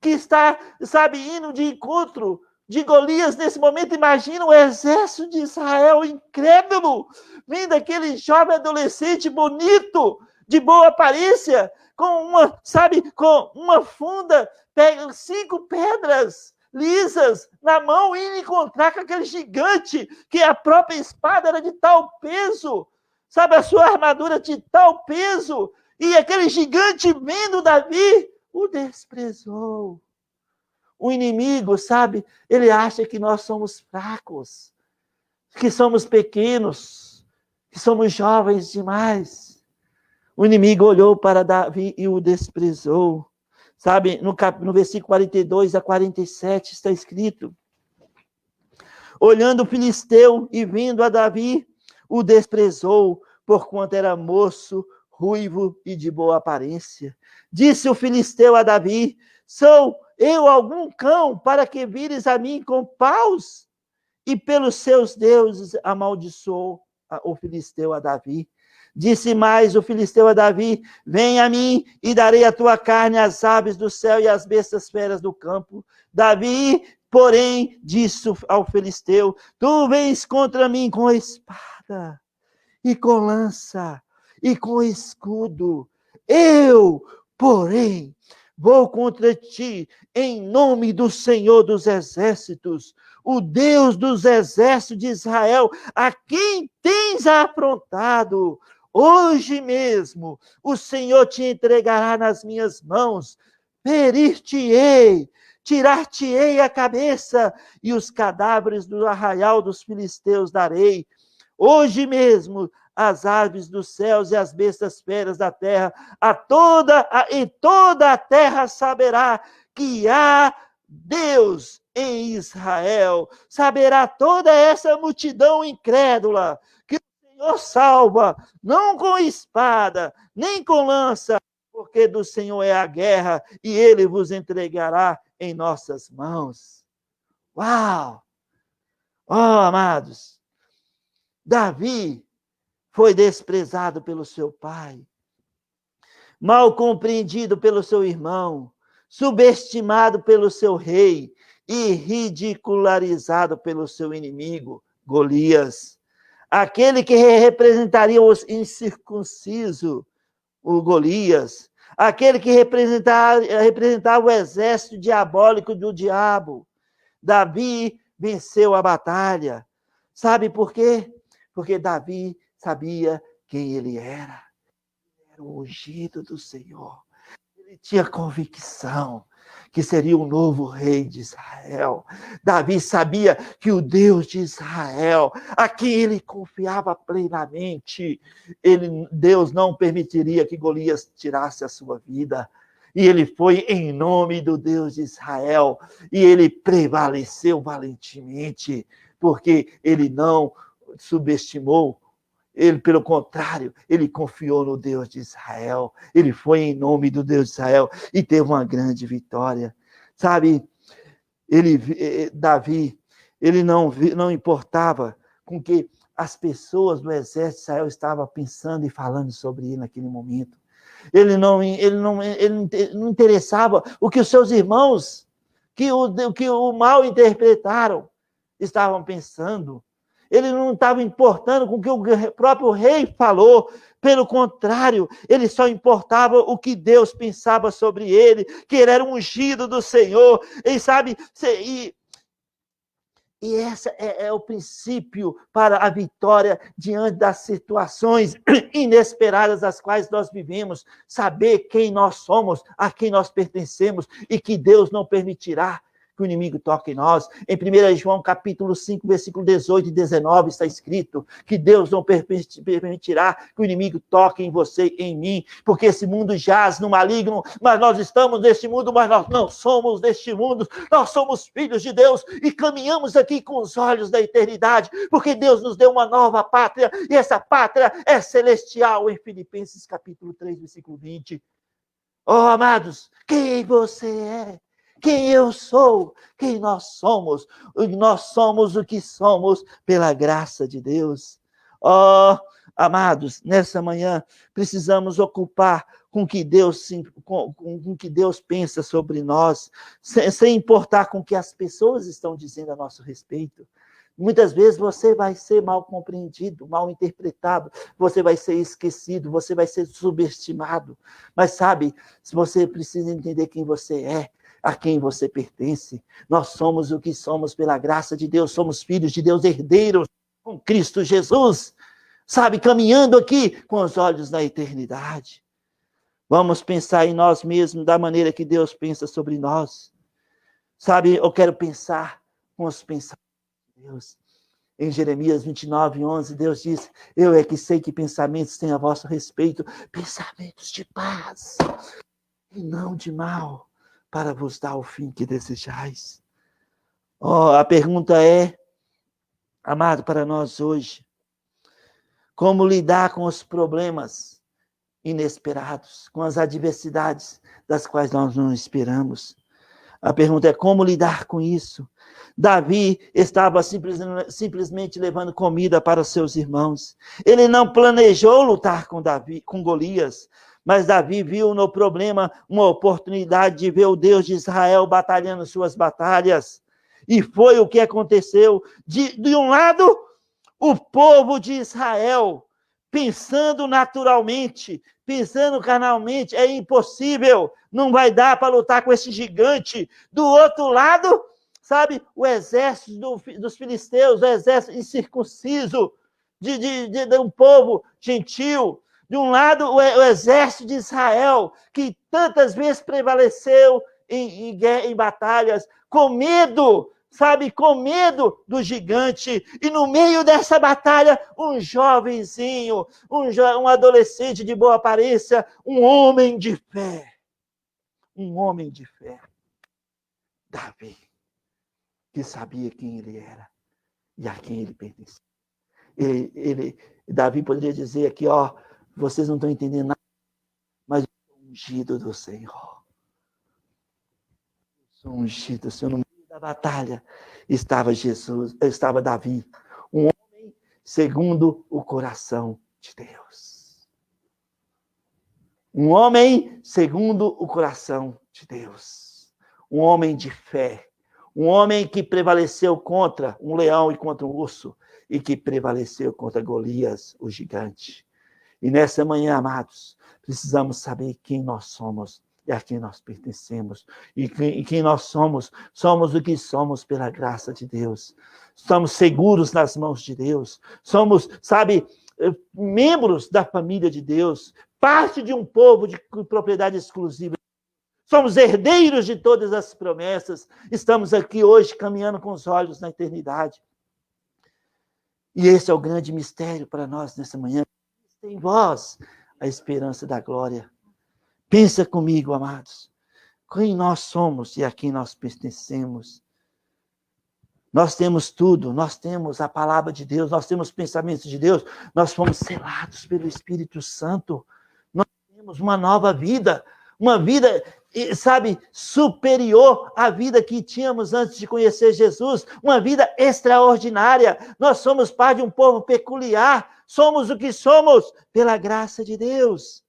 que está, sabe, indo de encontro de Golias nesse momento? Imagina o exército de Israel incrédulo, vindo aquele jovem adolescente bonito, de boa aparência, com uma funda, pega 5 pedras lisas na mão, e encontrar com aquele gigante, que a própria espada era de tal peso, sabe, a sua armadura de tal peso, e aquele gigante vendo Davi, o desprezou. O inimigo, sabe, ele acha que nós somos fracos, que somos pequenos, que somos jovens demais. O inimigo olhou para Davi e o desprezou. Sabe, no versículo 42 a 47 está escrito: olhando o filisteu e vindo a Davi, o desprezou, porquanto era moço, ruivo e de boa aparência. Disse o filisteu a Davi: sou eu algum cão para que vires a mim com paus? E pelos seus deuses amaldiçoou o filisteu a Davi. Disse mais o filisteu a Davi: vem a mim e darei a tua carne às aves do céu e às bestas feras do campo. Davi, porém, disse ao filisteu: tu vens contra mim com espada e com lança e com escudo. Eu, porém, vou contra ti em nome do Senhor dos Exércitos, o Deus dos exércitos de Israel, a quem tens afrontado. Hoje mesmo o Senhor te entregará nas minhas mãos, ferir-te-ei, tirar-te-ei a cabeça, e os cadáveres do arraial dos filisteus darei. Hoje mesmo as aves dos céus e as bestas feras da terra, e toda a terra saberá que há Deus em Israel. Saberá toda essa multidão incrédula que o Senhor salva, não com espada, nem com lança, porque do Senhor é a guerra e ele vos entregará em nossas mãos. Uau! Oh, amados, Davi foi desprezado pelo seu pai, mal compreendido pelo seu irmão, subestimado pelo seu rei e ridicularizado pelo seu inimigo, Golias. Aquele que representaria o incircunciso, o Golias. Aquele que representava o exército diabólico do diabo. Davi venceu a batalha. Sabe por quê? Porque Davi sabia quem ele era. Ele era o ungido do Senhor. Ele tinha convicção que seria o novo rei de Israel. Davi sabia que o Deus de Israel, a quem ele confiava plenamente, Deus não permitiria que Golias tirasse a sua vida. E ele foi em nome do Deus de Israel. E ele prevaleceu valentemente, porque ele não subestimou. Ele, pelo contrário, ele confiou no Deus de Israel. Ele foi em nome do Deus de Israel e teve uma grande vitória. Sabe, Davi, ele não importava com que as pessoas do exército de Israel estavam pensando e falando sobre ele naquele momento. Ele não interessava o que os seus irmãos, que o mal interpretaram, estavam pensando. Ele não estava importando com o que o próprio rei falou. Pelo contrário, ele só importava o que Deus pensava sobre ele, que ele era ungido do Senhor. E sabe, e esse é o princípio para a vitória diante das situações inesperadas das quais nós vivemos. Saber quem nós somos, a quem nós pertencemos e que Deus não permitirá que o inimigo toque em nós. Em 1 João capítulo 5, versículo 18 e 19 está escrito que Deus não permitirá que o inimigo toque em você e em mim, porque esse mundo jaz no maligno, mas nós estamos neste mundo, mas nós não somos deste mundo, nós somos filhos de Deus e caminhamos aqui com os olhos da eternidade, porque Deus nos deu uma nova pátria, e essa pátria é celestial, em Filipenses capítulo 3, versículo 20. Oh, amados, quem você é? Quem eu sou, quem nós somos o que somos pela graça de Deus. Oh, amados, nessa manhã precisamos ocupar com que Deus pensa sobre nós, sem importar com o que as pessoas estão dizendo a nosso respeito. Muitas vezes você vai ser mal compreendido, mal interpretado, você vai ser esquecido, você vai ser subestimado. Mas sabe, se você precisa entender quem você é, a quem você pertence. Nós somos o que somos pela graça de Deus, somos filhos de Deus, herdeiros com Cristo Jesus, sabe, caminhando aqui com os olhos na eternidade. Vamos pensar em nós mesmos da maneira que Deus pensa sobre nós. Sabe, eu quero pensar com os pensamentos de Deus. Em Jeremias 29, 11, Deus diz: eu é que sei que pensamentos têm a vosso respeito, pensamentos de paz e não de mal, para vos dar o fim que desejais. Oh, a pergunta é, amado, para nós hoje, como lidar com os problemas inesperados, com as adversidades das quais nós não esperamos. A pergunta é como lidar com isso? Davi estava simplesmente levando comida para os seus irmãos. Ele não planejou lutar com Golias, mas Davi viu no problema uma oportunidade de ver o Deus de Israel batalhando suas batalhas. E foi o que aconteceu. De um lado, o povo de Israel, pensando naturalmente, pensando carnalmente, é impossível, não vai dar para lutar com esse gigante. Do outro lado, sabe, o exército dos filisteus, o exército incircunciso de um povo gentil. De um lado, o exército de Israel, que tantas vezes prevaleceu em batalhas, com medo, sabe, com medo do gigante. E no meio dessa batalha, um jovenzinho, um adolescente de boa aparência, um homem de fé. Um homem de fé. Davi, que sabia quem ele era e a quem ele pertencia. Davi poderia dizer aqui, ó, vocês não estão entendendo nada, mas eu sou ungido do Senhor. Eu sou ungido do Senhor. No meio da batalha estava Davi, um homem segundo o coração de Deus. Um homem segundo o coração de Deus. Um homem de fé. Um homem que prevaleceu contra um leão e contra um urso, e que prevaleceu contra Golias, o gigante. E nessa manhã, amados, precisamos saber quem nós somos e a quem nós pertencemos. E quem nós somos. Somos o que somos pela graça de Deus. Estamos seguros nas mãos de Deus. Somos, sabe, membros da família de Deus. Parte de um povo de propriedade exclusiva. Somos herdeiros de todas as promessas. Estamos aqui hoje caminhando com os olhos na eternidade. E esse é o grande mistério para nós nessa manhã. Em vós a esperança da glória. Pensa comigo, amados. Quem nós somos e a quem nós pertencemos. Nós temos tudo. Nós temos a palavra de Deus. Nós temos pensamentos de Deus. Nós fomos selados pelo Espírito Santo. Nós temos uma nova vida. Uma vida, sabe, superior à vida que tínhamos antes de conhecer Jesus. Uma vida extraordinária. Nós somos parte de um povo peculiar. Somos o que somos pela graça de Deus.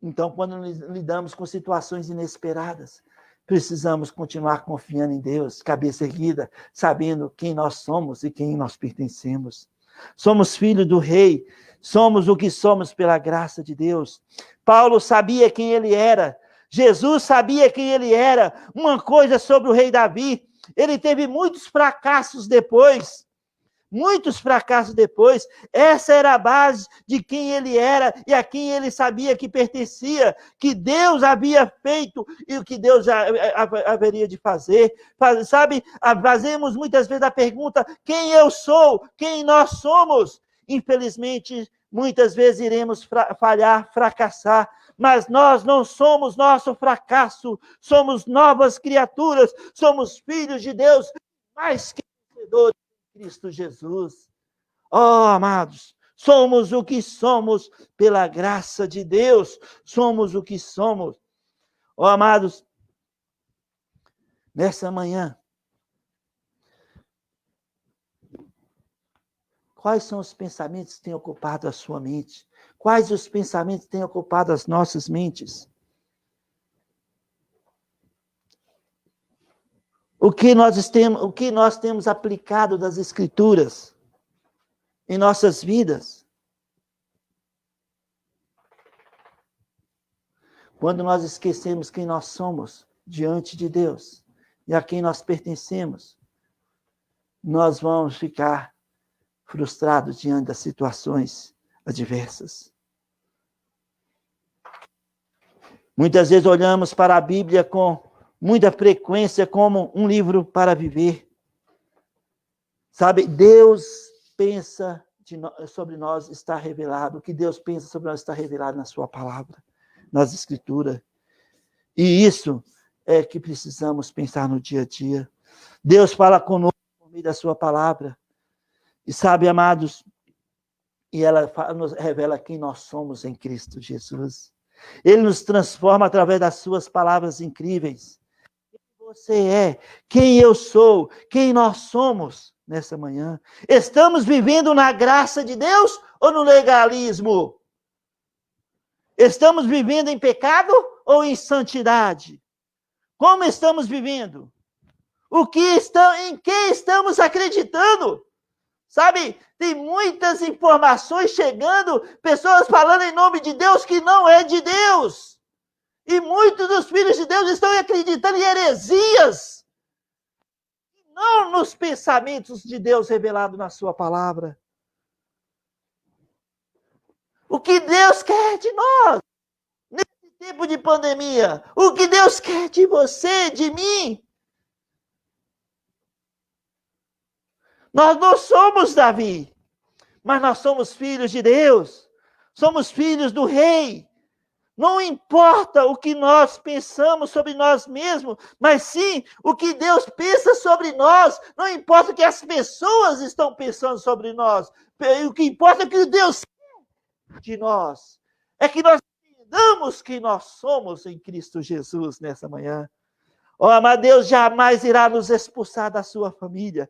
Então, quando lidamos com situações inesperadas, precisamos continuar confiando em Deus, cabeça erguida, sabendo quem nós somos e quem nós pertencemos. Somos filhos do Rei, somos o que somos pela graça de Deus. Paulo sabia quem ele era, Jesus sabia quem ele era. Uma coisa sobre o rei Davi, ele teve muitos fracassos depois. Essa era a base de quem ele era e a quem ele sabia que pertencia, que Deus havia feito e o que Deus haveria de fazer. Sabe, fazemos muitas vezes a pergunta, quem eu sou, quem nós somos? Infelizmente, muitas vezes iremos falhar, fracassar, mas nós não somos nosso fracasso, somos novas criaturas, somos filhos de Deus, mais que vencedores. Cristo Jesus. Oh, amados, somos o que somos pela graça de Deus. Somos o que somos. Oh, amados, nessa manhã, quais são os pensamentos que têm ocupado a sua mente? Quais os pensamentos que têm ocupado as nossas mentes? O que nós temos aplicado das Escrituras em nossas vidas? Quando nós esquecemos quem nós somos diante de Deus e a quem nós pertencemos, nós vamos ficar frustrados diante das situações adversas. Muitas vezes olhamos para a Bíblia com muita frequência como um livro para viver. Sabe, Deus pensa sobre nós, está revelado. O que Deus pensa sobre nós está revelado na sua palavra, nas Escrituras. E isso é que precisamos pensar no dia a dia. Deus fala conosco por meio da sua palavra. E sabe, amados, e ela nos revela quem nós somos em Cristo Jesus. Ele nos transforma através das suas palavras incríveis. Quem você é, quem eu sou, quem nós somos nessa manhã. Estamos vivendo na graça de Deus ou no legalismo? Estamos vivendo em pecado ou em santidade? Como estamos vivendo? Em que estamos acreditando? Sabe, tem muitas informações chegando, pessoas falando em nome de Deus que não é de Deus. E muitos dos filhos de Deus estão acreditando em heresias, não nos pensamentos de Deus revelado na sua palavra. O que Deus quer de nós, nesse tempo de pandemia, o que Deus quer de você, de mim. Nós não somos Davi, mas nós somos filhos de Deus, somos filhos do rei. Não importa o que nós pensamos sobre nós mesmos, mas sim o que Deus pensa sobre nós. Não importa o que as pessoas estão pensando sobre nós. O que importa é o que Deus quer de nós. É que nós entendamos quem nós somos em Cristo Jesus nessa manhã. Oh, mas Deus jamais irá nos expulsar da sua família.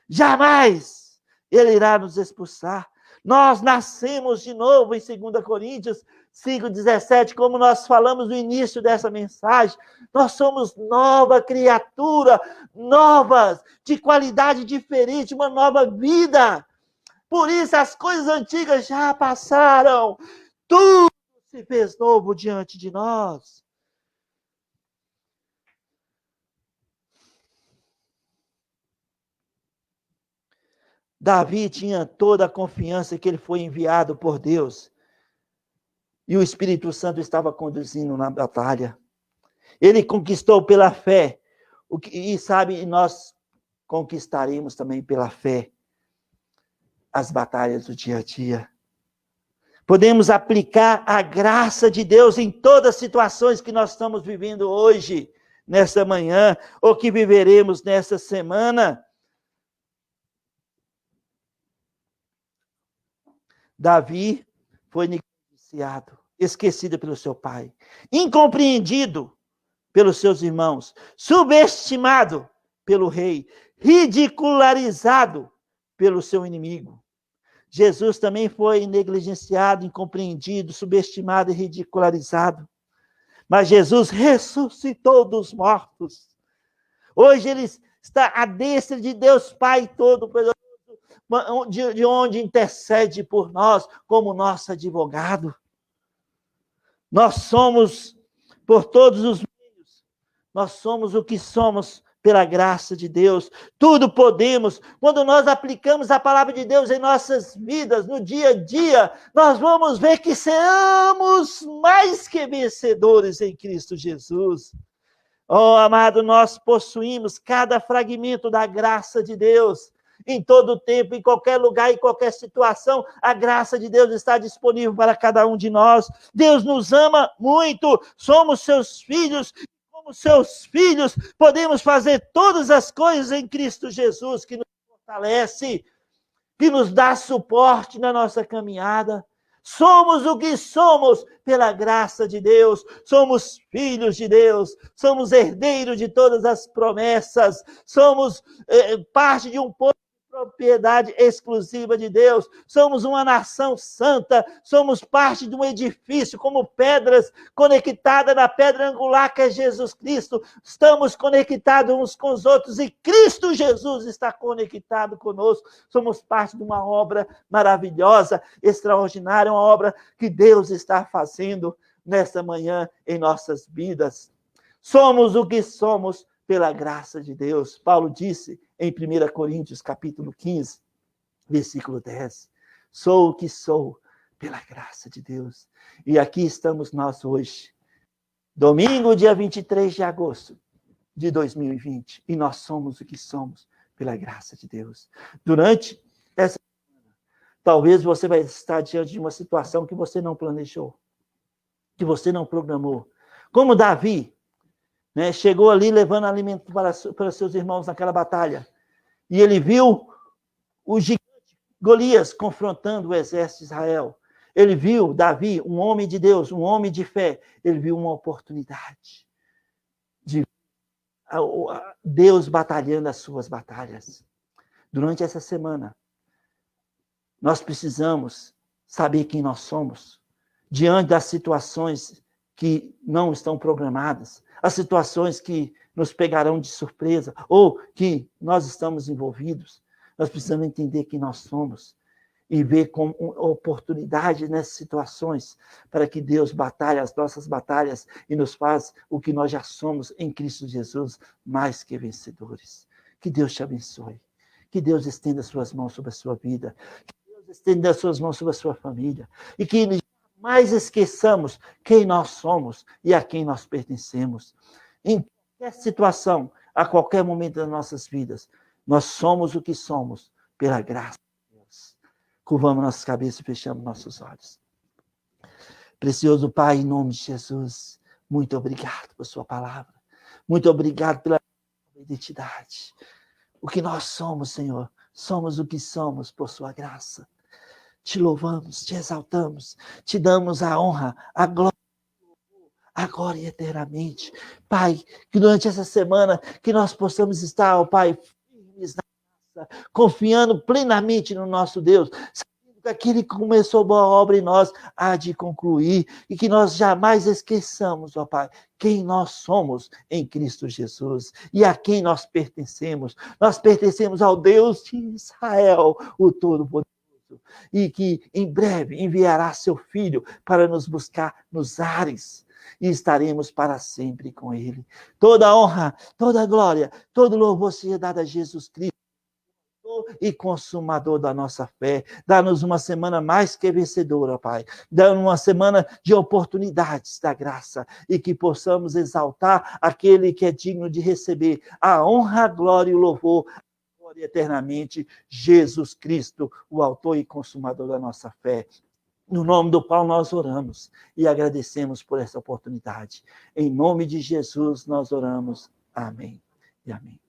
Jamais Ele irá nos expulsar. Nós nascemos de novo em 2 Coríntios 5,17, como nós falamos no início dessa mensagem. Nós somos nova criatura, novas, de qualidade diferente, uma nova vida. Por isso as coisas antigas já passaram. Tudo se fez novo diante de nós. Davi tinha toda a confiança que ele foi enviado por Deus. E o Espírito Santo estava conduzindo na batalha. Ele conquistou pela fé. E sabe, nós conquistaremos também pela fé as batalhas do dia a dia. Podemos aplicar a graça de Deus em todas as situações que nós estamos vivendo hoje, nessa manhã, ou que viveremos nessa semana. Davi foi negligenciado, esquecido pelo seu pai, incompreendido pelos seus irmãos, subestimado pelo rei, ridicularizado pelo seu inimigo. Jesus também foi negligenciado, incompreendido, subestimado e ridicularizado. Mas Jesus ressuscitou dos mortos. Hoje ele está à destra de Deus Pai Todo-Poderoso, de onde intercede por nós como nosso advogado. Nós somos, por todos os meios, nós somos o que somos pela graça de Deus. Tudo podemos. Quando nós aplicamos a palavra de Deus em nossas vidas, no dia a dia, nós vamos ver que seremos mais que vencedores em Cristo Jesus. Oh, amado, nós possuímos cada fragmento da graça de Deus. Em todo tempo, em qualquer lugar, em qualquer situação, a graça de Deus está disponível para cada um de nós. Deus nos ama muito, somos seus filhos, e como seus filhos, podemos fazer todas as coisas em Cristo Jesus, que nos fortalece, que nos dá suporte na nossa caminhada. Somos o que somos pela graça de Deus, somos filhos de Deus, somos herdeiros de todas as promessas, somos parte de um povo, propriedade exclusiva de Deus, somos uma nação santa, somos parte de um edifício como pedras conectadas na pedra angular que é Jesus Cristo, estamos conectados uns com os outros e Cristo Jesus está conectado conosco, somos parte de uma obra maravilhosa, extraordinária, uma obra que Deus está fazendo nesta manhã em nossas vidas. Somos o que somos pela graça de Deus. Paulo disse em 1 Coríntios, capítulo 15, versículo 10, sou o que sou pela graça de Deus. E aqui estamos nós hoje, domingo, dia 23 de agosto de 2020, e nós somos o que somos pela graça de Deus. Durante essa semana, talvez você vai estar diante de uma situação que você não planejou, que você não programou. Como Davi, né, chegou ali levando alimento para seus irmãos naquela batalha. E ele viu o gigante Golias confrontando o exército de Israel. Ele viu Davi, um homem de Deus, um homem de fé. Ele viu uma oportunidade de Deus batalhando as suas batalhas. Durante essa semana, nós precisamos saber quem nós somos, diante das situações que não estão programadas, as situações que nos pegarão de surpresa, ou que nós estamos envolvidos. Nós precisamos entender quem nós somos e ver como oportunidade nessas situações, para que Deus batalhe as nossas batalhas e nos faz o que nós já somos em Cristo Jesus, mais que vencedores. Que Deus te abençoe. Que Deus estenda suas mãos sobre a sua vida. Que Deus estenda as suas mãos sobre a sua família. E que jamais esqueçamos quem nós somos e a quem nós pertencemos. Em qualquer situação, a qualquer momento das nossas vidas, nós somos o que somos pela graça de Deus. Curvamos nossas cabeças e fechamos nossos olhos. Precioso Pai, em nome de Jesus, muito obrigado por sua palavra. Muito obrigado pela identidade. O que nós somos, Senhor, somos o que somos por sua graça. Te louvamos, te exaltamos, te damos a honra, a glória, agora e eternamente. Pai, que durante essa semana, que nós possamos estar, ó Pai, firmes na graça, confiando plenamente no nosso Deus, sabendo que aquele que começou boa obra em nós há de concluir, e que nós jamais esqueçamos, ó Pai, quem nós somos em Cristo Jesus e a quem nós pertencemos. Nós pertencemos ao Deus de Israel, o Todo-Poderoso, e que em breve enviará seu Filho para nos buscar nos ares, e estaremos para sempre com ele. Toda honra, toda glória, todo louvor seja dado a Jesus Cristo, e consumador da nossa fé. Dá-nos uma semana mais que vencedora, Pai. Dá-nos uma semana de oportunidades da graça, e que possamos exaltar aquele que é digno de receber a honra, a glória e o louvor, eternamente, Jesus Cristo, o autor e consumador da nossa fé. No nome do qual nós oramos e agradecemos por essa oportunidade. Em nome de Jesus nós oramos. Amém e amém.